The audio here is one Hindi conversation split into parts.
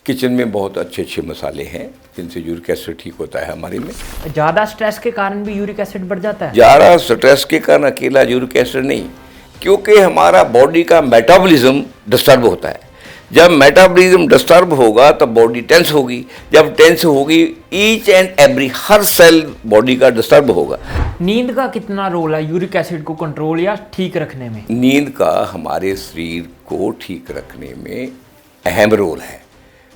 किचन में बहुत अच्छे अच्छे मसाले हैं जिनसे यूरिक एसिड ठीक होता है हमारे में। ज़्यादा स्ट्रेस के कारण भी यूरिक एसिड बढ़ जाता है? ज़्यादा स्ट्रेस के कारण अकेला यूरिक एसिड नहीं, क्योंकि हमारा बॉडी का मेटाबॉलिज्म डिस्टर्ब होता है। जब मेटाबॉलिज्म डिस्टर्ब होगा तब बॉडी टेंस होगी, जब टेंस होगी ईच एंड एवरी हर सेल बॉडी का डिस्टर्ब होगा। नींद का कितना रोल है यूरिक एसिड को कंट्रोल या ठीक रखने में? नींद का हमारे शरीर को ठीक रखने में अहम रोल है,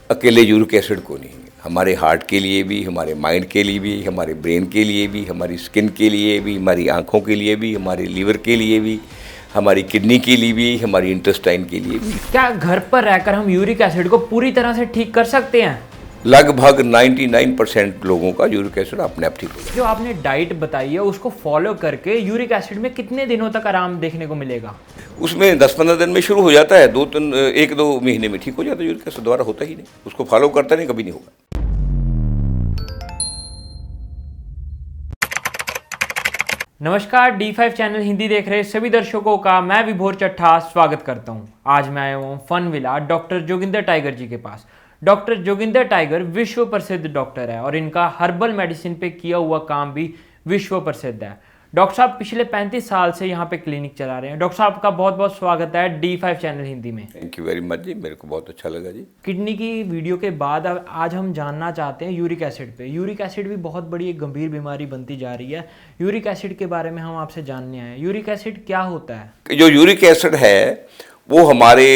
अकेले यूरिक एसिड को नहीं। हमारे हार्ट के लिए भी, हमारे माइंड के लिए भी, हमारे ब्रेन के लिए भी, हमारी स्किन के लिए भी, हमारी आँखों के लिए भी, हमारे लीवर के लिए भी, हमारी किडनी के लिए भी, हमारी इंटेस्टाइन के लिए भी। क्या घर पर रहकर हम यूरिक एसिड को पूरी तरह से ठीक कर सकते हैं? लगभग 99% लोगों का यूरिक एसिड अपने आप ठीक हो जाए। जो आपने डाइट बताई है उसको फॉलो करके यूरिक एसिड में कितने दिनों तक आराम देखने को मिलेगा? उसमें 10-15 दिन में शुरू हो जाता है, 1-2 महीने में ठीक हो जाता है। यूरिक एसिड दोबारा होता ही नहीं, उसको फॉलो करता नहीं, कभी नहीं होगा। नमस्कार, D5 चैनल हिंदी देख रहे सभी दर्शकों का मैं विभोर चट्ठा स्वागत करता हूं। आज मैं आया हूं Fun Villa doctor Joginder Tiger ji के पास। डॉक्टर जोगिंदर टाइगर विश्व प्रसिद्ध डॉक्टर है और इनका हर्बल मेडिसिन पे किया हुआ काम भी विश्व प्रसिद्ध है। डॉक्टर साहब पिछले 35 साल से यहाँ पे क्लिनिक चला रहे हैं। डॉक्टर साहब का बहुत बहुत स्वागत है D5 चैनल हिंदी में। थैंक यू वेरी मच जी, मेरे को बहुत अच्छा लगा जी। किडनी की वीडियो के बाद अब आज हम जानना चाहते हैं यूरिक एसिड पे। यूरिक एसिड भी बहुत बड़ी एक गंभीर बीमारी बनती जा रही है। यूरिक एसिड के बारे में हम आपसे जानने आए हैं। यूरिक एसिड क्या होता है? जो यूरिक एसिड है वो हमारे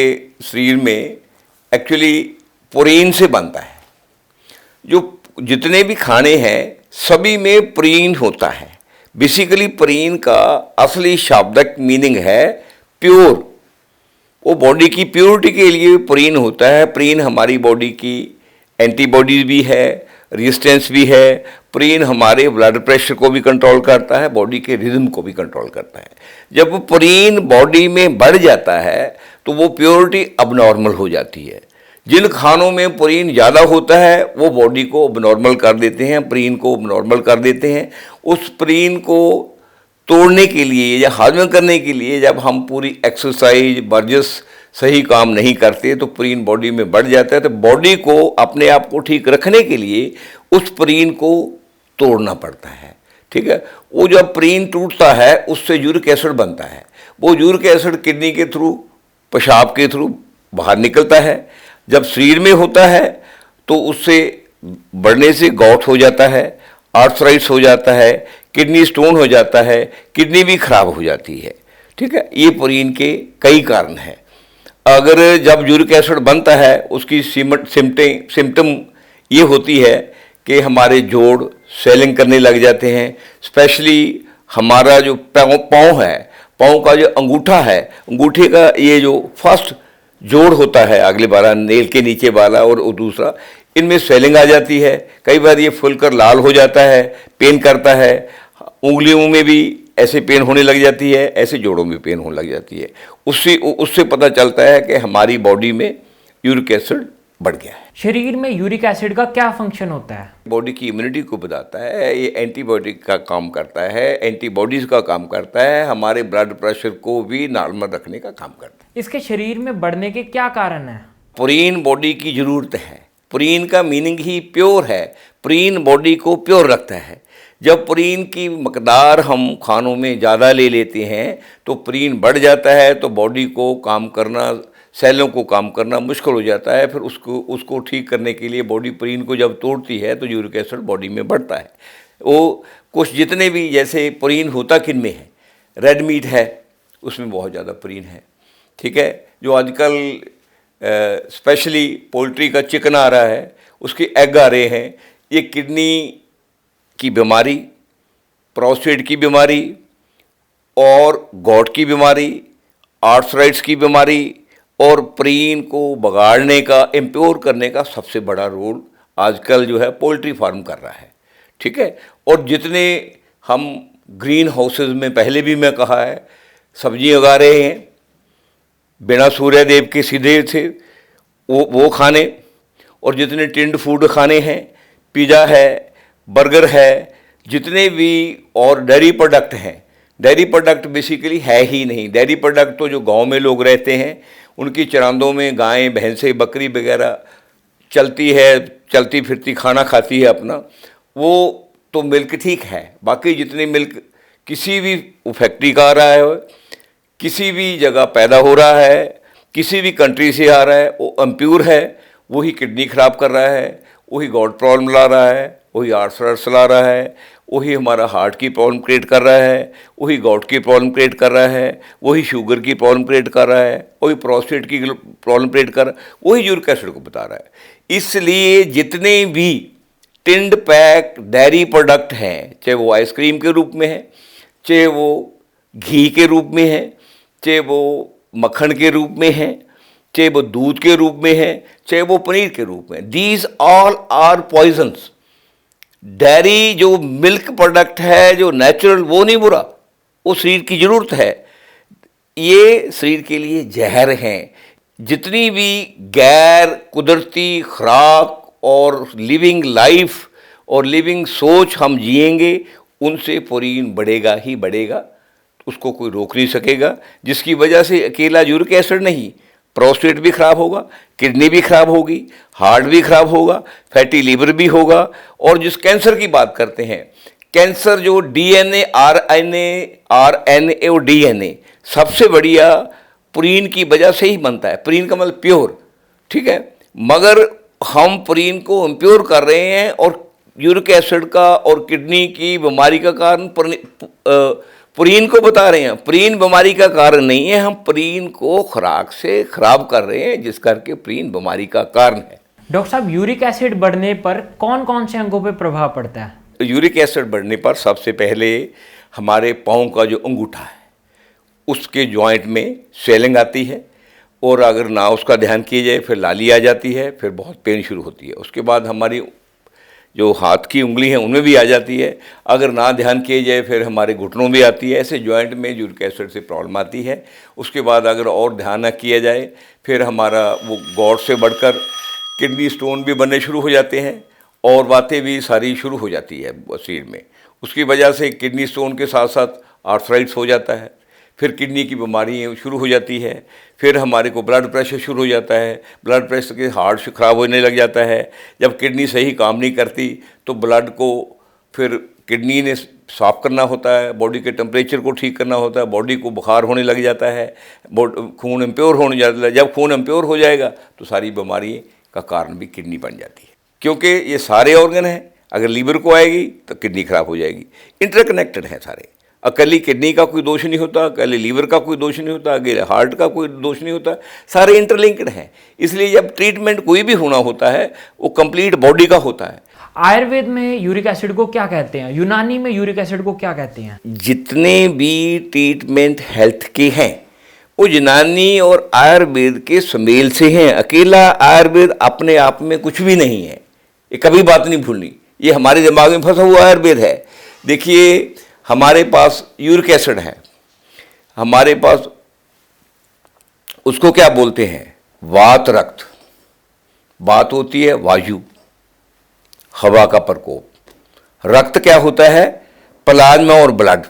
शरीर में एक्चुअली प्रोटीन से बनता है। जो जितने भी खाने हैं सभी में प्रोटीन होता है। बेसिकली प्रोटीन का असली शाब्दिक मीनिंग है प्योर। वो बॉडी की प्योरिटी के लिए प्रोटीन होता है। प्रोटीन हमारी बॉडी की एंटीबॉडीज भी है, रेजिस्टेंस भी है। प्रोटीन हमारे ब्लड प्रेशर को भी कंट्रोल करता है, बॉडी के रिदम को भी कंट्रोल करता है। जब प्रोटीन बॉडी में बढ़ जाता है तो वो प्योरिटी अबनॉर्मल हो जाती है। जिन खानों में प्रोटीन ज़्यादा होता है वो बॉडी को अबनॉर्मल कर देते हैं, प्रोटीन को अबनॉर्मल कर देते हैं। उस प्रोटीन को तोड़ने के लिए या हाजमा करने के लिए जब हम पूरी एक्सरसाइज वर्जिश सही काम नहीं करते तो प्रोटीन बॉडी में बढ़ जाता है। तो बॉडी को अपने आप को ठीक रखने के लिए उस प्रोटीन को तोड़ना पड़ता है। ठीक है, वो जब प्रोटीन टूटता है उससे यूरिक एसिड बनता है। वो यूरिक एसिड किडनी के थ्रू, पेशाब के थ्रू बाहर निकलता है। जब शरीर में होता है तो उससे बढ़ने से गॉट हो जाता है, आर्थराइटिस हो जाता है, किडनी स्टोन हो जाता है, किडनी भी खराब हो जाती है। ठीक है, ये प्रोटीन के कई कारण हैं। अगर जब यूरिक एसिड बनता है उसकी सिम्टम ये होती है कि हमारे जोड़ स्वेलिंग करने लग जाते हैं। स्पेशली हमारा जो पाँव है, पाँव का जो अंगूठा है, अंगूठे का ये जो फर्स्ट जोड़ होता है अगले वाला, नेल के नीचे वाला और दूसरा, इनमें स्वेलिंग आ जाती है। कई बार ये फूलकर लाल हो जाता है, पेन करता है। उंगलियों में भी ऐसे पेन होने लग जाती है, ऐसे जोड़ों में पेन होने लग जाती है। उससे पता चलता है कि हमारी बॉडी में यूरिक एसिड बढ़ गया है। शरीर में यूरिक एसिड का क्या फंक्शन होता है? बॉडी की इम्यूनिटी को बताता है, ये एंटीबायोटिक का काम करता है, एंटीबॉडीज़ का काम करता है, हमारे ब्लड प्रेशर को भी नॉर्मल रखने का काम करता है। इसके शरीर में बढ़ने के क्या कारण हैं? प्रोटीन बॉडी की ज़रूरत है। प्रोटीन का मीनिंग ही प्योर है। प्रोटीन बॉडी को प्योर रखता है। जब प्रोटीन की मकदार हम खानों में ज़्यादा ले लेते हैं तो प्रोटीन बढ़ जाता है, तो बॉडी को काम करना, सेलों को काम करना मुश्किल हो जाता है। फिर उसको ठीक करने के लिए बॉडी प्रोटीन को जब तोड़ती है तो यूरिक एसिड बॉडी में बढ़ता है। वो कुछ जितने भी जैसे प्रोटीन होता किन में है, रेड मीट है उसमें बहुत ज़्यादा प्रोटीन है। ठीक है, जो आजकल स्पेशली पोल्ट्री का चिकन आ रहा है, उसके एग आ रहे हैं, ये किडनी की बीमारी, प्रोस्टेट की बीमारी और गॉट की बीमारी, आर्थराइटिस की बीमारी और प्रोटीन को बगाड़ने का, इम्प्योर करने का सबसे बड़ा रोल आजकल जो है पोल्ट्री फार्म कर रहा है। ठीक है, और जितने हम ग्रीन हाउसेज में, पहले भी मैं कहा है, सब्जी उगा रहे हैं बिना सूर्य देव के सीधे से, वो खाने, और जितने टिंड फूड खाने हैं, पिज़्ज़ा है, बर्गर है, जितने भी और डेयरी प्रोडक्ट हैं, डेयरी प्रोडक्ट बेसिकली है ही नहीं। डेयरी प्रोडक्ट तो जो गांव में लोग रहते हैं उनकी चरांदों में गायें, भैंसें, बकरी वगैरह चलती है, चलती फिरती खाना खाती है अपना, वो तो मिल्क ठीक है। बाकी जितने मिल्क किसी भी फैक्ट्री का आ रहा है, किसी भी जगह पैदा हो रहा है, किसी भी कंट्री से आ रहा है, वो इम्प्योर है, वही किडनी खराब कर रहा है, वही गॉट प्रॉब्लम ला रहा है, वही आर्थराइटिस ला रहा है, वही हमारा हार्ट की प्रॉब्लम क्रिएट कर रहा है, वही गॉट की प्रॉब्लम क्रिएट कर रहा है, वही शुगर की प्रॉब्लम क्रिएट कर रहा है, वही प्रोस्टेट की प्रॉब्लम क्रिएट कर रहा है, वही यूरिक एसिड को बता रहा है। इसलिए जितने भी टिंड पैक डेयरी प्रोडक्ट हैं, चाहे वो आइसक्रीम के रूप में है, चाहे वो घी के रूप में है, चाहे वो मक्खन के रूप में है, चाहे वो दूध के रूप में है, चाहे वो पनीर के रूप में, these all are poisons. Dairy जो मिल्क प्रोडक्ट है, जो नेचुरल, वो नहीं बुरा, वो शरीर की ज़रूरत है। ये शरीर के लिए जहर हैं। जितनी भी गैर कुदरती खुराक और लिविंग लाइफ और लिविंग सोच हम जिएंगे, उनसे प्रोटीन बढ़ेगा ही बढ़ेगा, उसको कोई रोक नहीं सकेगा। जिसकी वजह से अकेला यूरिक एसिड नहीं, प्रोस्टेट भी खराब होगा, किडनी भी खराब होगी, हार्ट भी खराब होगा, फैटी लीवर भी होगा। और जिस कैंसर की बात करते हैं, कैंसर जो डीएनए, आरएनए और डीएनए सबसे बढ़िया प्रोटीन की वजह से ही बनता है। प्रोटीन का मतलब प्योर, ठीक है, मगर हम प्रोटीन को इम्प्योर कर रहे हैं और यूरिक एसिड का और किडनी की बीमारी का कारण प्रोटीन को बता रहे हैं। प्रोटीन बीमारी का कारण नहीं है, हम प्रोटीन को खुराक से खराब कर रहे हैं, जिस करके प्रोटीन बीमारी का कारण है। डॉक्टर साहब, यूरिक एसिड बढ़ने पर कौन कौन से अंगों पे प्रभाव पड़ता है? यूरिक एसिड बढ़ने पर सबसे पहले हमारे पाँव का जो अंगूठा है, उसके जॉइंट में स्वेलिंग आती है, और अगर ना उसका ध्यान किया जाए फिर लाली आ जाती है, फिर बहुत पेन शुरू होती है। उसके बाद हमारी जो हाथ की उंगली है उनमें भी आ जाती है, अगर ना ध्यान किया जाए फिर हमारे घुटनों में आती है। ऐसे जॉइंट में यूरिक एसिड से प्रॉब्लम आती है। उसके बाद अगर और ध्यान न किया जाए फिर हमारा वो गॉट से बढ़कर किडनी स्टोन भी बनने शुरू हो जाते हैं, और बातें भी सारी शुरू हो जाती है शरीर में। उसकी वजह से किडनी स्टोन के साथ साथ आर्थराइटिस हो जाता है, फिर किडनी की बीमारी शुरू हो जाती है, फिर हमारे को ब्लड प्रेशर शुरू हो जाता है, ब्लड प्रेशर के हार्ट ख़राब होने लग जाता है। जब किडनी सही काम नहीं करती तो ब्लड को फिर किडनी ने साफ करना होता है, बॉडी के टेम्परेचर को ठीक करना होता है, बॉडी को बुखार होने लग जाता है, खून इम्प्योर होने जाता है। जब खून इम्प्योर हो जाएगा तो सारी बीमारी का कारण भी किडनी बन जाती है, क्योंकि ये सारे ऑर्गन हैं। अगर लीवर को आएगी तो किडनी खराब हो जाएगी। इंटरकनेक्टेड हैं सारे। अकेली किडनी का कोई दोष नहीं होता, अकेले लीवर का कोई दोष नहीं होता, अकेले हार्ट का कोई दोष नहीं होता, सारे इंटरलिंक्ड हैं। इसलिए जब ट्रीटमेंट कोई भी होना होता है वो कंप्लीट बॉडी का होता है। आयुर्वेद में यूरिक एसिड को क्या कहते हैं? यूनानी में यूरिक एसिड को क्या कहते हैं? जितने भी ट्रीटमेंट हेल्थ के हैं वो यूनानी और आयुर्वेद के सुमेल से हैं। अकेला आयुर्वेद अपने आप में कुछ भी नहीं है, ये कभी बात नहीं भूलनी। ये हमारे दिमाग में फंसा हुआ आयुर्वेद है। देखिए, हमारे पास यूरिक एसिड है, हमारे पास उसको क्या बोलते हैं, वात रक्त। वात होती है वायु, हवा का प्रकोप। रक्त क्या होता है, प्लाज्मा और ब्लड।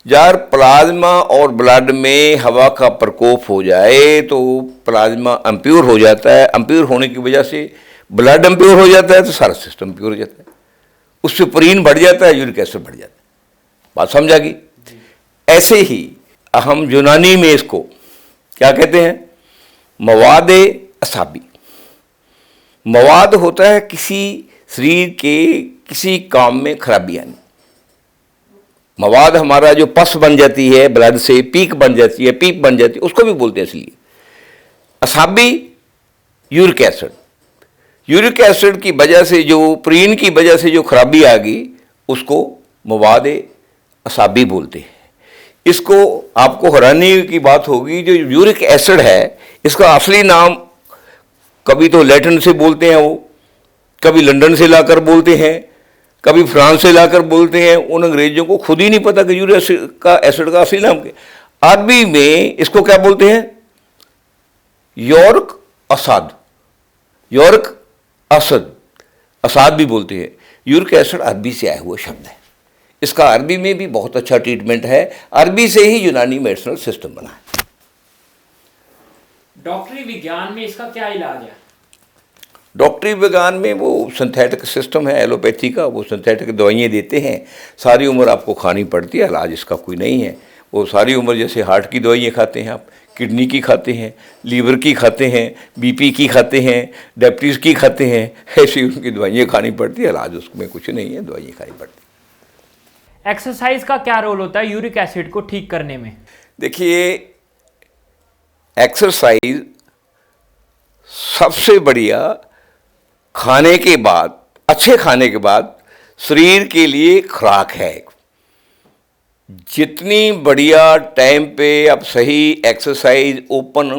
यार, प्लाज्मा और ब्लड में हवा का प्रकोप हो जाए तो प्लाज्मा अम्प्योर हो जाता है। अम्प्योर होने की वजह से ब्लड अम्प्योर हो जाता है तो सारा सिस्टम अम्प्योर हो जाता है, उससे प्रोटीन बढ़ जाता है, यूरिक एसिड बढ़ जाता है। बात समझा गई? ऐसे ही हम यूनानी में इसको क्या कहते हैं, मवाद असाबी। मवाद होता है किसी शरीर के किसी काम में खराबी आनी। मवाद हमारा जो पस बन जाती है ब्लड से, पीक बन जाती है, पीप बन जाती है, उसको भी बोलते हैं। इसलिए असाबी यूरिक एसिड। यूरिक एसिड की वजह से जो प्रोटीन की वजह से जो खराबी आ गई उसको मवाद असाबी बोलते हैं। इसको आपको हैरानी की बात होगी, जो यूरिक एसिड है इसका असली नाम कभी तो लैटिन से बोलते हैं वो, कभी लंदन से लाकर बोलते हैं, कभी फ्रांस से लाकर बोलते हैं। उन अंग्रेजों को खुद ही नहीं पता कि यूरिक एसिड का असली नाम क्या। अरबी में इसको क्या बोलते हैं, यौरक असाद, यौरक असद, असाद भी बोलते हैं। यूरिक एसिड अरबी से आया हुआ शब्द है। इसका अरबी में भी बहुत अच्छा ट्रीटमेंट है। अरबी से ही यूनानी मेडिसिनल सिस्टम बना है। डॉक्टरी विज्ञान में इसका क्या इलाज है? डॉक्टरी विज्ञान में वो सिंथेटिक सिस्टम है एलोपैथी का, वो सिंथेटिक दवाइयाँ देते हैं, सारी उम्र आपको खानी पड़ती है, इलाज इसका कोई नहीं है। वो सारी उम्र जैसे हार्ट की दवाइयाँ खाते हैं आप, किडनी की खाते हैं, लीवर की खाते हैं, बीपी की खाते हैं, डायबिटीज़ की खाते हैं, ऐसी उनकी दवाइयाँ खानी पड़ती है, इलाज उसमें कुछ नहीं है, दवाइयाँ खानी पड़ती है। एक्सरसाइज का क्या रोल होता है यूरिक एसिड को ठीक करने में? देखिए, एक्सरसाइज सबसे बढ़िया खाने के बाद, अच्छे खाने के बाद शरीर के लिए खुराक है। जितनी बढ़िया टाइम पे आप सही एक्सरसाइज ओपन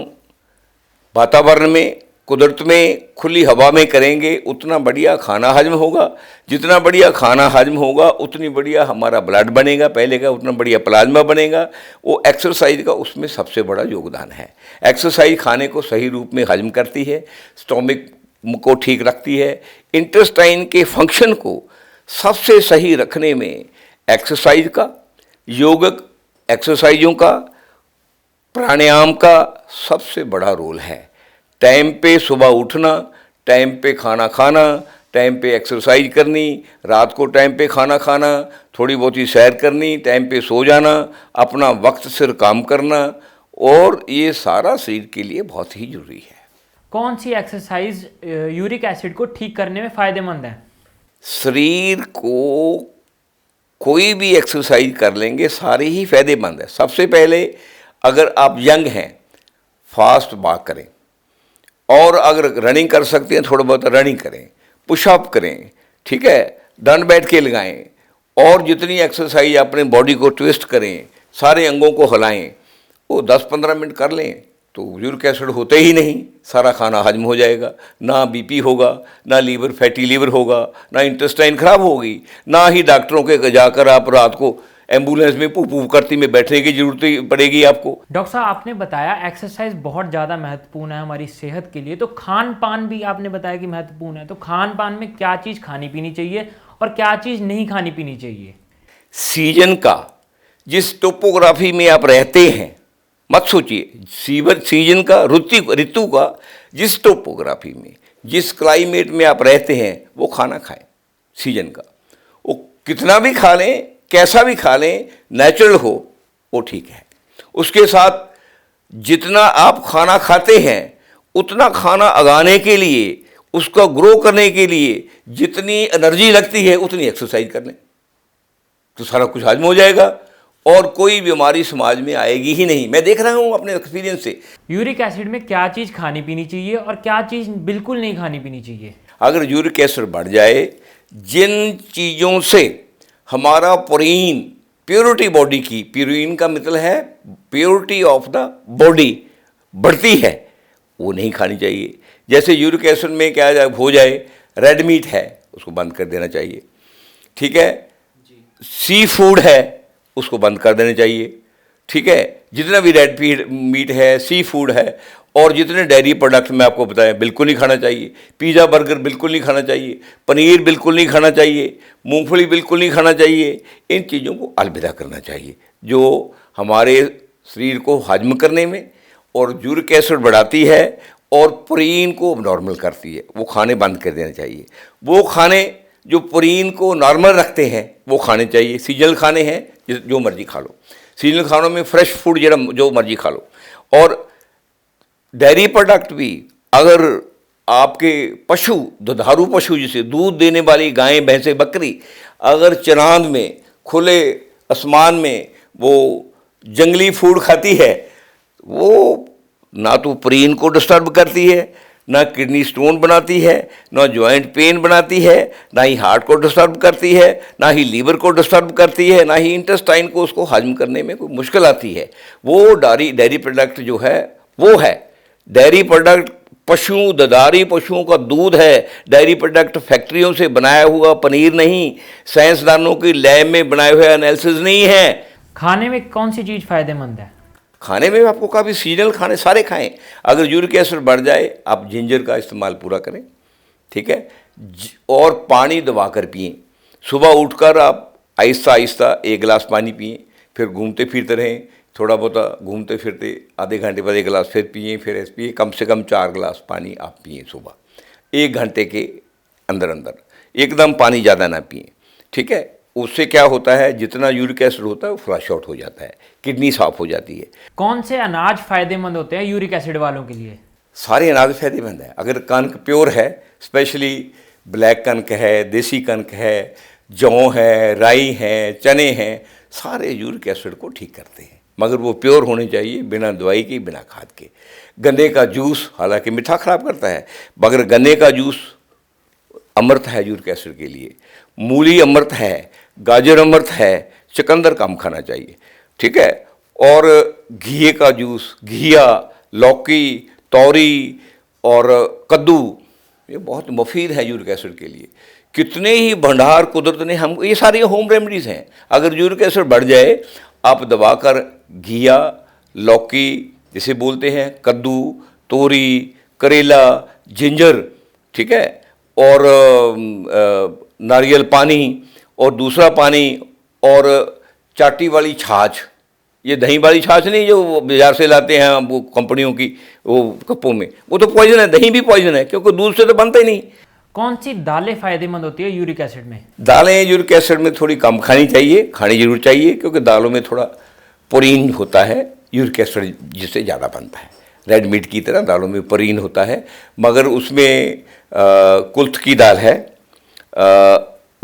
वातावरण में, कुदरत में, खुली हवा में करेंगे, उतना बढ़िया खाना हजम होगा। जितना बढ़िया खाना हजम होगा उतनी बढ़िया हमारा ब्लड बनेगा, पहले का उतना बढ़िया प्लाज्मा बनेगा। वो एक्सरसाइज का उसमें सबसे बड़ा योगदान है। एक्सरसाइज खाने को सही रूप में हजम करती है, स्टोमिक को ठीक रखती है, इंटेस्टाइन के फंक्शन को सबसे सही रखने में एक्सरसाइज का, योगिक एक्सरसाइजों का, प्राणायाम का सबसे बड़ा रोल है। टाइम पे सुबह उठना, टाइम पे खाना खाना, टाइम पे एक्सरसाइज करनी, रात को टाइम पे खाना खाना, थोड़ी बहुत ही सैर करनी, टाइम पे सो जाना, अपना वक्त सिर काम करना, और ये सारा शरीर के लिए बहुत ही जरूरी है। कौन सी एक्सरसाइज यूरिक एसिड को ठीक करने में फ़ायदेमंद है? शरीर को कोई भी एक्सरसाइज कर लेंगे सारी ही फायदेमंद है। सबसे पहले अगर आप यंग हैं, फास्ट वॉक करें, और अगर रनिंग कर सकते हैं थोड़ा बहुत रनिंग करें, पुशअप करें, ठीक है, दंड बैठ के लगाएं, और जितनी एक्सरसाइज अपने बॉडी को ट्विस्ट करें, सारे अंगों को हिलाएं, वो 10-15 मिनट कर लें तो यूरिक एसिड होते ही नहीं, सारा खाना हजम हो जाएगा, ना बीपी होगा, ना लीवर फैटी लीवर होगा, ना इंटेस्टाइन खराब होगी, ना ही डॉक्टरों के जाकर आप रात को एम्बुलेंस में पू करती में बैठने की जरूरत पड़ेगी आपको। डॉक्टर साहब, आपने बताया एक्सरसाइज बहुत ज़्यादा महत्वपूर्ण है हमारी सेहत के लिए, तो खान पान भी आपने बताया कि महत्वपूर्ण है, तो खान पान में क्या चीज़ खानी पीनी चाहिए और क्या चीज़ नहीं खानी पीनी चाहिए? सीजन का, जिस टोपोग्राफी में आप रहते हैं, मत सोचिए, सीजन का, ऋतु का, जिस टोपोग्राफी में, जिस क्लाइमेट में आप रहते हैं वो खाना खाएं सीजन का। वो कितना भी खा लें, कैसा भी खा लें, नेचुरल हो, वो ठीक है। उसके साथ जितना आप खाना खाते हैं उतना खाना उगाने के लिए, उसका ग्रो करने के लिए जितनी एनर्जी लगती है उतनी एक्सरसाइज कर लें तो सारा कुछ हजम हो जाएगा और कोई बीमारी समाज में आएगी ही नहीं। मैं देख रहा हूँ अपने एक्सपीरियंस से। यूरिक एसिड में क्या चीज़ खानी पीनी चाहिए और क्या चीज़ बिल्कुल नहीं खानी पीनी चाहिए? अगर यूरिक एसिड बढ़ जाए, जिन चीज़ों से हमारा प्रोटीन, प्योरिटी बॉडी की, प्योरीन का मतलब है प्योरिटी ऑफ द बॉडी, बढ़ती है, वो नहीं खानी चाहिए। जैसे यूरिक एसिड में क्या हो जाए, रेड मीट है उसको बंद कर देना चाहिए, ठीक है, सी फूड है उसको बंद कर देना चाहिए, ठीक है, जितना भी रेड मीट है, सी फूड है, और जितने डेयरी प्रोडक्ट मैं आपको बताया बिल्कुल नहीं खाना चाहिए। पिज़्ज़ा बर्गर बिल्कुल नहीं खाना चाहिए, पनीर बिल्कुल नहीं खाना चाहिए, मूंगफली बिल्कुल नहीं खाना चाहिए। इन चीज़ों को अलविदा करना चाहिए जो हमारे शरीर को हजम करने में और यूरिक एसिड बढ़ाती है और प्रोटीन को नॉर्मल करती है, वो खाने बंद कर देना चाहिए। वो खाने जो प्रोटीन को नॉर्मल रखते हैं वो खाने चाहिए। सीजनल खाने हैं जो मर्जी खा लो, सीजनल खानों में फ्रेश फूड जो मर्जी खा लो। और डेयरी प्रोडक्ट भी, अगर आपके पशु, दुधारू पशु जैसे दूध देने वाली गायें, भैंसें, बकरी, अगर चरांद में, खुले आसमान में वो जंगली फूड खाती है, वो ना तो प्रोटीन को डिस्टर्ब करती है, ना किडनी स्टोन बनाती है, ना जॉइंट पेन बनाती है, ना ही हार्ट को डिस्टर्ब करती है, ना ही लीवर को डिस्टर्ब करती है, ना ही इंटेस्टाइन को उसको हजम करने में कोई मुश्किल आती है। वो डेयरी प्रोडक्ट जो है वो है डेयरी प्रोडक्ट, पशु, दुधारू पशुओं का दूध है डेयरी प्रोडक्ट, फैक्ट्रियों से बनाया हुआ पनीर नहीं, साइंसदानों की लैब में बनाए हुए एनालिसिस नहीं है। खाने में कौन सी चीज़ फायदेमंद है? खाने में आपको काफ़ी सीजनल खाने सारे खाएं। अगर यूरिक एसिड बढ़ जाए आप जिंजर का इस्तेमाल पूरा करें, ठीक है, और पानी दबा कर पिएँ। सुबह उठकर आप आहिस्ता आहिस्ता 1 गिलास पानी पिएँ, फिर घूमते फिरते रहें, थोड़ा बहुत घूमते फिरते आधे घंटे बाद 1 गिलास फिर पिएँ, फिर ऐसे पिए, कम से कम 4 गिलास पानी आप पिएँ सुबह। 1 घंटे के अंदर अंदर, एकदम पानी ज़्यादा ना पिए, ठीक है। उससे क्या होता है, जितना यूरिक एसिड होता है वो फ्लश आउट हो जाता है, किडनी साफ हो जाती है। कौन से अनाज फायदेमंद होते हैं यूरिक एसिड वालों के लिए? सारे अनाज फायदेमंद है। अगर कणक प्योर है, स्पेशली ब्लैक कणक है, देसी कणक है, जौ है, राई है, चने हैं, सारे यूरिक एसिड को ठीक करते हैं, मगर वो प्योर होने चाहिए, बिना दवाई के, बिना खाद के। गन्ने का जूस हालांकि मीठा खराब करता है, मगर गन्ने का जूस अमृत है यूरिक एसिड के लिए। मूली अमृत है, गाजर अमृत है, चुकंदर कम खाना चाहिए, ठीक है। और घिए का जूस, घिया, लौकी, तौरी और कद्दू, ये बहुत मुफीद है यूरिक एसिड के लिए। कितने ही भंडार कुदरत ने हम, ये सारी होम रेमेडीज़ हैं। अगर यूरिक एसिड बढ़ जाए, आप दबाकर घिया, लौकी जिसे बोलते हैं, कद्दू, तोरी, करेला, जिंजर, ठीक है, और नारियल पानी, और दूसरा पानी, और चाटी वाली छाछ, ये दही वाली छाछ नहीं जो बाजार से लाते हैं वो कंपनियों की वो कपों में, वो तो पॉइजन है। दही भी पॉइजन है, क्योंकि दूध से तो बनता ही नहीं। कौन सी दालें फायदेमंद होती है यूरिक एसिड में? दालें यूरिक एसिड में थोड़ी कम खानी चाहिए, खानी जरूर चाहिए, क्योंकि दालों में थोड़ा प्रोटीन होता है, यूरिक एसिड जिससे ज़्यादा बनता है। रेड मीट की तरह दालों में प्रोटीन होता है, मगर उसमें कुल्थ की दाल है,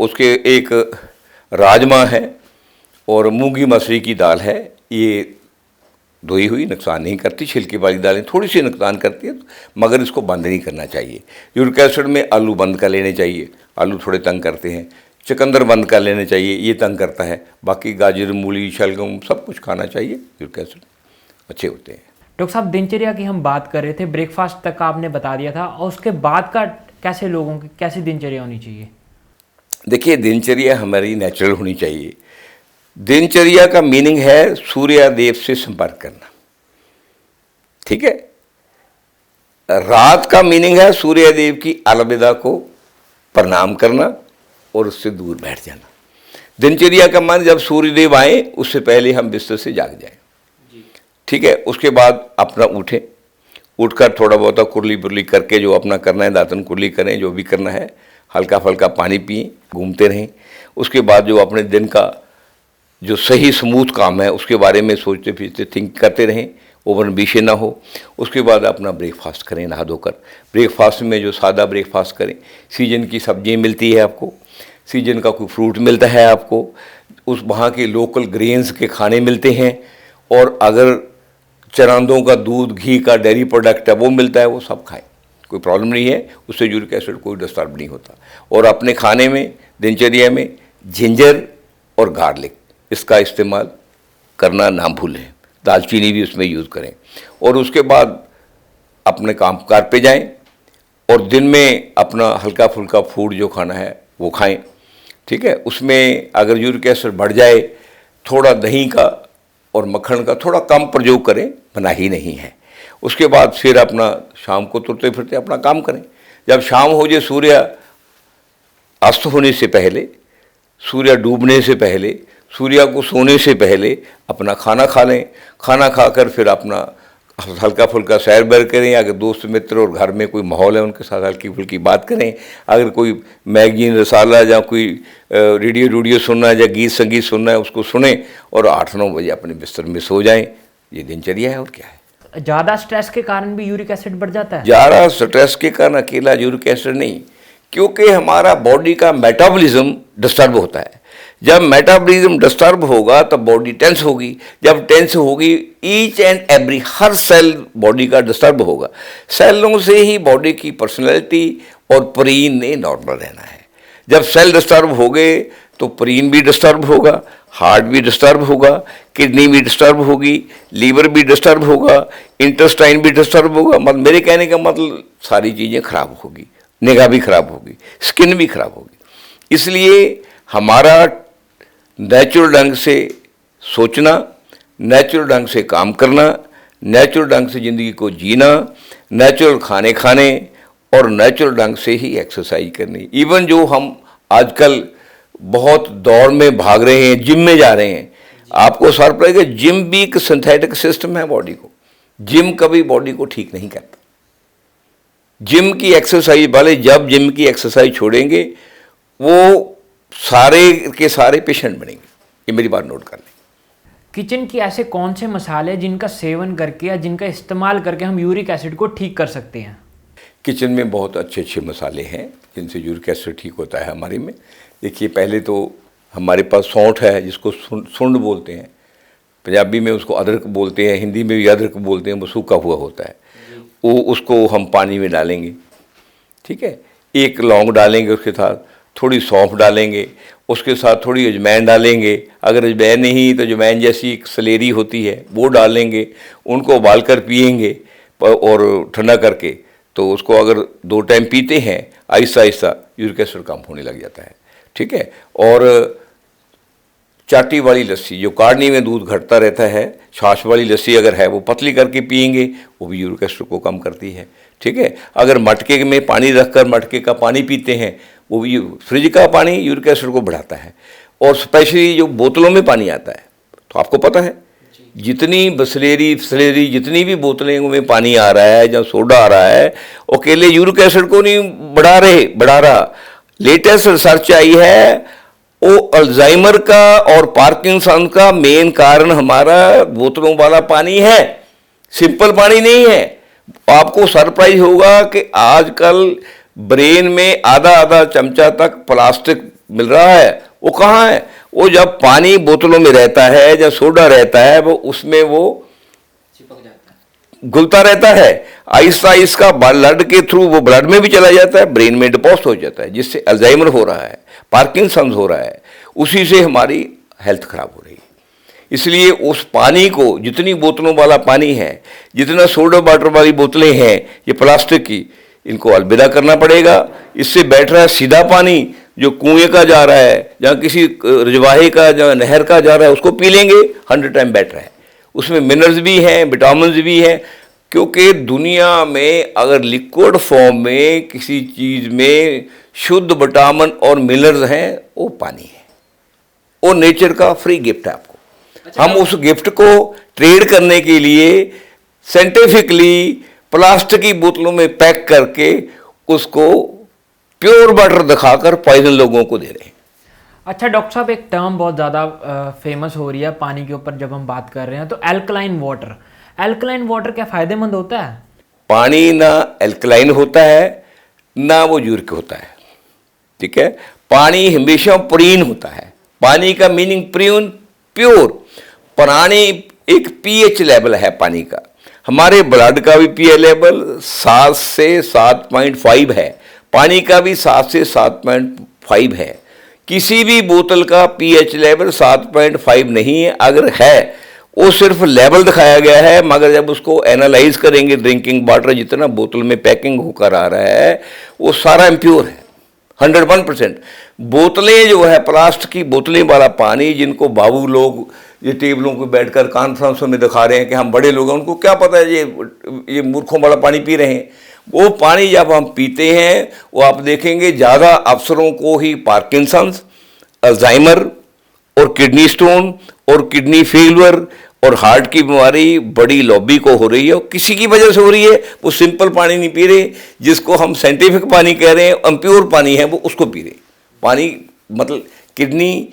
उसके एक राजमा है, और मूंगी मसरी की दाल है। ये धोई हुई नुकसान नहीं करती, छिलके वाली दालें थोड़ी सी नुकसान करती है, मगर इसको बंद नहीं करना चाहिए। यूरिक एसिड में आलू बंद कर लेने चाहिए, आलू थोड़े तंग करते हैं। चुकंदर बंद कर लेने चाहिए, ये तंग करता है। बाकी गाजर, मूली, शलगम सब कुछ खाना चाहिए, यूरिक एसिड अच्छे होते हैं। डॉक्टर साहब, दिनचर्या की हम बात कर रहे थे, ब्रेकफास्ट तक आपने बता दिया था, और उसके बाद का कैसे लोगों की कैसी दिनचर्या होनी चाहिए? देखिए, दिनचर्या हमारी नेचुरल होनी चाहिए। दिनचर्या का मीनिंग है सूर्य देव से संपर्क करना, ठीक है। रात का मीनिंग है सूर्य देव की अलविदा को प्रणाम करना और उससे दूर बैठ जाना। दिनचर्या का मान, जब सूर्य देव आए उससे पहले हम बिस्तर से जाग जाएं, ठीक है। उसके बाद अपना उठें, उठकर थोड़ा बहुत कुरली बुरली करके जो अपना करना है, दातन कुरली करें, जो भी करना है, हल्का फल्का पानी पिएं, घूमते रहें। उसके बाद जो अपने दिन का जो सही स्मूथ काम है उसके बारे में सोचते फिरते थिंक करते रहें, ओवन बीशे ना हो। उसके बाद अपना ब्रेकफास्ट करें नहा धोकर। ब्रेकफास्ट में जो सादा ब्रेकफास्ट करें, सीजन की सब्जियाँ मिलती है आपको, सीजन का कोई फ्रूट मिलता है आपको, उस वहाँ के लोकल ग्रेन्स के खाने मिलते हैं, और अगर चरांदों का दूध, घी का डेयरी प्रोडक्ट है वो मिलता है, वो सब खाएं, कोई प्रॉब्लम नहीं है, उससे यूरिक एसिड कोई डिस्टर्ब नहीं होता। और अपने खाने में, दिनचर्या में जिंजर और गार्लिक इसका इस्तेमाल करना ना भूलें, दालचीनी भी उसमें यूज़ करें। और उसके बाद अपने कामकाज पे जाएं, और दिन में अपना हल्का फुल्का फूड जो खाना है वो खाएं, ठीक है। उसमें अगर यूरिक एसिड बढ़ जाए, थोड़ा दही का और मक्खन का थोड़ा कम प्रयोग करें, मना ही नहीं है। उसके बाद फिर अपना शाम को तुरते फिरते अपना काम करें। जब शाम हो जाए, सूर्य अस्त होने से पहले, सूर्य डूबने से पहले, सूर्य को सोने से पहले अपना खाना खा लें। खाना खाकर फिर अपना हल्का फुल्का सैर बैर करें। अगर दोस्त मित्र और घर में कोई माहौल है उनके साथ हल्की फुल्की बात करें। अगर कोई मैगजीन, रसाला या कोई रेडियो सुनना है या गीत संगीत सुनना है उसको सुने, और 8-9 बजे अपने बिस्तर में सो जाएं। ये दिनचर्या है, और क्या है। ज़्यादा स्ट्रेस के कारण भी यूरिक एसिड बढ़ जाता है? ज़्यादा स्ट्रेस के कारण अकेला यूरिक एसिड नहीं, क्योंकि हमारा बॉडी का मेटाबॉलिज्म डिस्टर्ब होता है। जब मेटाबॉलिज्म डिस्टर्ब होगा तब बॉडी टेंस होगी। जब टेंस होगी, ईच एंड एवरी हर सेल बॉडी का डिस्टर्ब होगा। सेलों से ही बॉडी की पर्सनैलिटी और प्रोटीन ने नॉर्मल रहना है। जब सेल डिस्टर्ब हो गए तो प्रोटीन भी डिस्टर्ब होगा, हार्ट भी डिस्टर्ब होगा, किडनी भी डिस्टर्ब होगी, लीवर भी डिस्टर्ब होगा, इंटेस्टाइन भी डिस्टर्ब होगा। मतलब मेरे कहने का मतलब सारी चीज़ें खराब होगी, निगाह भी खराब होगी, स्किन भी खराब होगी। इसलिए हमारा नेचुरल ढंग से सोचना, नेचुरल ढंग से काम करना, नेचुरल ढंग से ज़िंदगी को जीना, नेचुरल खाने खाने और नेचुरल ढंग से ही एक्सरसाइज करनी। इवन जो हम आजकल बहुत दौड़ में भाग रहे हैं, जिम में जा रहे हैं, आपको सर पड़ेगा, जिम भी एक सिंथेटिक सिस्टम है बॉडी को। जिम कभी बॉडी को ठीक नहीं करता। जिम की एक्सरसाइज वाले जब जिम की एक्सरसाइज छोड़ेंगे वो सारे के सारे पेशेंट बनेंगे। ये मेरी बात नोट कर लें। किचन की ऐसे कौन से मसाले हैं जिनका सेवन करके या जिनका इस्तेमाल करके हम यूरिक एसिड को ठीक कर सकते हैं? किचन में बहुत अच्छे अच्छे मसाले हैं जिनसे यूरिक एसिड ठीक होता है हमारे में। देखिए, पहले तो हमारे पास सौंठ है जिसको सुंड बोलते हैं, पंजाबी में उसको अदरक बोलते हैं, हिंदी में भी अदरक बोलते हैं, वो सूखा हुआ होता है। वो उसको हम पानी में डालेंगे, ठीक है। एक लौंग डालेंगे, उसके साथ थोड़ी सौंफ डालेंगे, उसके साथ थोड़ी अजवाइन डालेंगे। अगर अजवाइन नहीं तो अजवाइन जैसी एक सलेरी होती है वो डालेंगे। उनको उबाल कर पिएंगे और ठंडा करके, तो उसको अगर 2 टाइम पीते हैं आहिस्ता आहिस्ता यूरिक एसिड कम होने लग जाता है, ठीक है। और चाटी वाली लस्सी, जो काढ़नी में दूध घटता रहता है, छाछ वाली लस्सी अगर है वो पतली करके पिएंगे, वो भी यूरिक एसिड को कम करती है, ठीक है। अगर मटके में पानी रखकर मटके का पानी पीते हैं, वो भी, फ्रिज का पानी यूरिक एसिड को बढ़ाता है। और स्पेशली जो बोतलों में पानी आता है, तो आपको पता है जितनी बिसलेरी जितनी भी बोतलें में पानी आ रहा है या सोडा आ रहा है, अकेले यूरिक एसिड को नहीं बढ़ा रहा। लेटेस्ट रिसर्च आई है, वो अल्जाइमर का और पार्किंसन का मेन कारण हमारा बोतलों वाला पानी है, सिंपल पानी नहीं है। आपको सरप्राइज होगा कि आजकल ब्रेन में आधा आधा चमचा तक प्लास्टिक मिल रहा है। वो कहाँ है? वो जब पानी बोतलों में रहता है, जब सोडा रहता है, वो उसमें वो चिपक जाता है, घुलता रहता है। आहिस्ता आहिस्ता ब्लड के थ्रू वो ब्लड में भी चला जाता है, ब्रेन में डिपॉजिट हो जाता है, जिससे अल्जाइमर हो रहा है, पार्किंसंस हो रहा है। उसी से हमारी हेल्थ खराब हो रही है। इसलिए उस पानी को, जितनी बोतलों वाला पानी है, जितना सोडा वाटर वाली बोतलें हैं ये प्लास्टिक की, इनको अलविदा करना पड़ेगा। इससे बेटर है सीधा पानी जो कुएं का जा रहा है, जहाँ किसी रजवाहे का, जहाँ नहर का जा रहा है, उसको पी लेंगे, 100 टाइम बेटर है। उसमें मिनरल्स भी हैं, विटामिन भी हैं। क्योंकि दुनिया में अगर लिक्विड फॉर्म में किसी चीज़ में शुद्ध विटामिन और मिनरल्स हैं, वो पानी है। वो नेचर का फ्री गिफ्ट है आपको। हम उस गिफ्ट को ट्रेड करने के लिए साइंटिफिकली प्लास्टिक की बोतलों में पैक करके उसको प्योर वाटर दिखाकर पॉइजन लोगों को दे रहे हैं। अच्छा डॉक्टर साहब, एक टर्म बहुत ज़्यादा फेमस हो रही है पानी के ऊपर जब हम बात कर रहे हैं, तो अल्कलाइन वाटर। अल्कलाइन वाटर क्या फ़ायदेमंद होता है? पानी ना अल्कलाइन होता है ना वो यूरिक होता है, ठीक है। पानी हमेशा प्रीन होता है। पानी का मीनिंग प्योर। पानी एक पीएच लेवल है पानी का। हमारे ब्लड का भी पीएच लेवल 7 से 7.5 है, पानी का भी 7 से 7.5 है। किसी भी बोतल का पीएच लेवल 7.5 नहीं है। अगर है वो सिर्फ लेवल दिखाया गया है, मगर जब उसको एनालाइज करेंगे, ड्रिंकिंग वाटर जितना बोतल में पैकिंग होकर आ रहा है वो सारा इम्प्योर है, 101%। बोतलें जो है प्लास्टिक की बोतलें वाला पानी, जिनको बाबू लोग ये टेबलों पे बैठकर कॉन्फ्रेंसों में दिखा रहे हैं कि हम बड़े लोग हैं, उनको क्या पता है ये मूर्खों वाला पानी पी रहे हैं। वो पानी जब हम पीते हैं, वो आप देखेंगे ज़्यादा अफसरों को ही पार्किंसंस, अल्जाइमर और किडनी स्टोन और किडनी फेलियर और हार्ट की बीमारी बड़ी लॉबी को हो रही है। और किसी की वजह से हो रही है, वो सिंपल पानी नहीं पी रहे, जिसको हम साइंटिफिक पानी कह रहे हैं, इम्प्योर पानी है, वो उसको पी रहे। पानी मतलब किडनी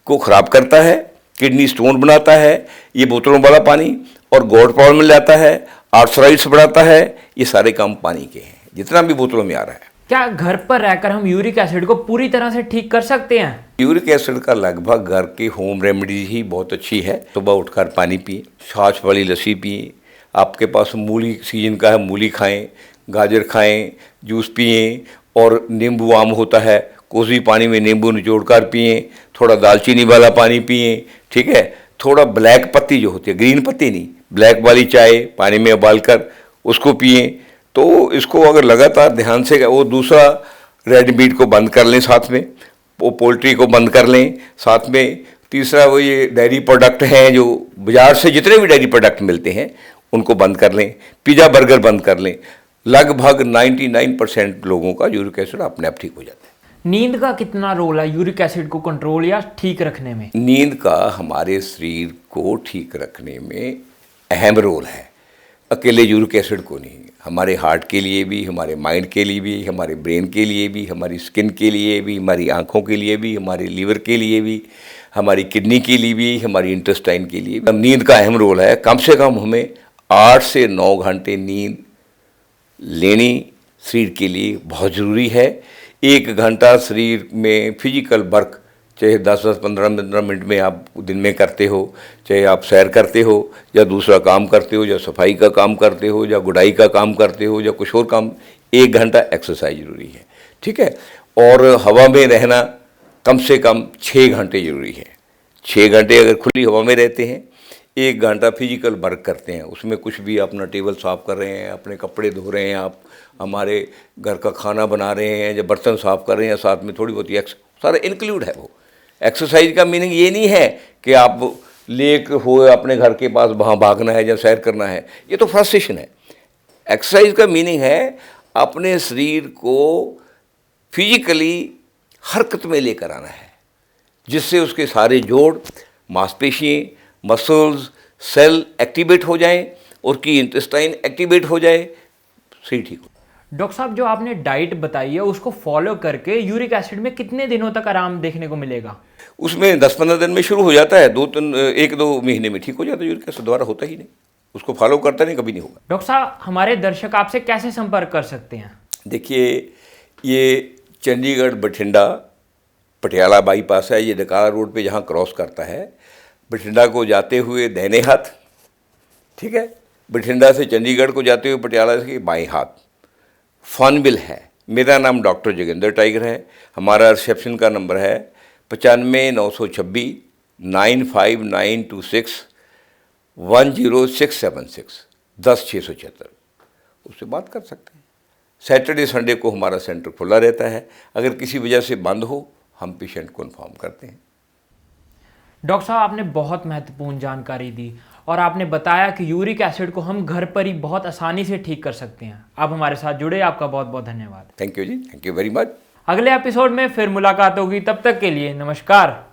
को ख़राब करता है, किडनी स्टोन बनाता है ये बोतलों वाला पानी, और गॉट प्रॉब्लम मिल जाता है, आर्थराइटिस बढ़ाता है। ये सारे काम पानी के हैं, जितना भी बोतलों में आ रहा है। क्या घर पर रहकर हम यूरिक एसिड को पूरी तरह से ठीक कर सकते हैं? यूरिक एसिड का लगभग घर की होम रेमेडी ही बहुत अच्छी है। सुबह उठकर पानी पिए, छाछ वाली लस्सी पिए, आपके पास मूली सीजन का है, मूली खाएं, गाजर खाएं, जूस पिए, और नींबू आम होता है, कोसी पानी में नींबू निचोड़कर पिए, थोड़ा दालचीनी वाला पानी पिए, ठीक है। थोड़ा ब्लैक पत्ती जो होती है, ग्रीन पत्ती नहीं, ब्लैक वाली चाय पानी में उबालकर उसको पिए। तो इसको अगर लगातार ध्यान से, वो दूसरा रेड मीट को बंद कर लें, साथ में वो पोल्ट्री को बंद कर लें साथ में। तीसरा वो ये डेयरी प्रोडक्ट हैं, जो बाज़ार से जितने भी डेयरी प्रोडक्ट मिलते हैं उनको बंद कर लें, पिज़्ज़ा बर्गर बंद कर लें। लगभग 99% लोगों का यूरिक एसिड अपने आप ठीक हो जाता है। नींद का कितना रोल है यूरिक एसिड को कंट्रोल या ठीक रखने में? नींद का हमारे शरीर को ठीक रखने में अहम रोल है। अकेले यूरिक एसिड को नहीं, हमारे हार्ट के लिए भी, हमारे माइंड के लिए भी, हमारे ब्रेन के लिए भी, हमारी स्किन के लिए भी, हमारी आँखों के लिए भी, हमारे लीवर के लिए भी, हमारी किडनी के लिए भी, हमारी इंटेस्टाइन के लिए भी। नींद का अहम रोल है। कम से कम हमें 8 से 9 घंटे नींद लेनी शरीर के लिए बहुत ज़रूरी है। 1 घंटा शरीर में फिजिकल वर्क, चाहे 10-10, 15-15 मिनट में आप दिन में करते हो, चाहे आप सैर करते हो या दूसरा काम करते हो या सफाई का काम करते हो या गुड़ाई का काम करते हो या कुछ और काम, 1 घंटा एक्सरसाइज ज़रूरी है, ठीक है। और हवा में रहना कम से कम 6 घंटे ज़रूरी है। 6 घंटे अगर खुली हवा में रहते हैं, 1 घंटा फिजिकल वर्क करते हैं, उसमें कुछ भी अपना टेबल साफ़ कर रहे हैं, अपने कपड़े धो रहे हैं, आप हमारे घर का खाना बना रहे हैं या बर्तन साफ़ कर रहे हैं, साथ में थोड़ी बहुत सारा इंक्लूड है वो। एक्सरसाइज का मीनिंग ये नहीं है कि आप लेक हो अपने घर के पास वहाँ भागना है या सैर करना है, ये तो फ्रस्ट्रेशन है। एक्सरसाइज का मीनिंग है अपने शरीर को फिजिकली हरकत में लेकर आना है, जिससे उसके सारे जोड़, मांसपेशियाँ, मसल्स, सेल एक्टिवेट हो जाएं और की इंटेस्टाइन एक्टिवेट हो जाए, सही ठीक हो। डॉक्टर साहब, जो आपने डाइट बताई है उसको फॉलो करके यूरिक एसिड में कितने दिनों तक आराम देखने को मिलेगा? उसमें 10-15 दिन में शुरू हो जाता है, 1-2 महीने में ठीक हो जाता है। यूरिक एसिड दोबारा होता ही नहीं, उसको फॉलो करता नहीं, कभी नहीं होगा। डॉक्टर साहब, हमारे दर्शक आपसे कैसे संपर्क कर सकते हैं? देखिए, ये चंडीगढ़ बठिंडा पटियाला बाईपास है, ये डकाला रोड पे जहाँ क्रॉस करता है, बठिंडा को जाते हुए दाहिने हाथ, ठीक है, बठिंडा से चंडीगढ़ को जाते हुए पटियाला से बाएं हाथ फनविल है। मेरा नाम डॉक्टर जोगिंदर टाइगर है। हमारा रिसेप्शन का नंबर है 95-926 95926 10676 10-676, उससे बात कर सकते हैं। सैटरडे संडे को हमारा सेंटर खुला रहता है। अगर किसी वजह से बंद हो, हम पेशेंट को इन्फॉर्म करते हैं। डॉक्टर साहब, आपने बहुत महत्वपूर्ण जानकारी दी और आपने बताया कि यूरिक एसिड को हम घर पर ही बहुत आसानी से ठीक कर सकते हैं। आप हमारे साथ जुड़े, आपका बहुत बहुत धन्यवाद। थैंक यू जी, थैंक यू वेरी मच। अगले एपिसोड में फिर मुलाकात होगी, तब तक के लिए नमस्कार।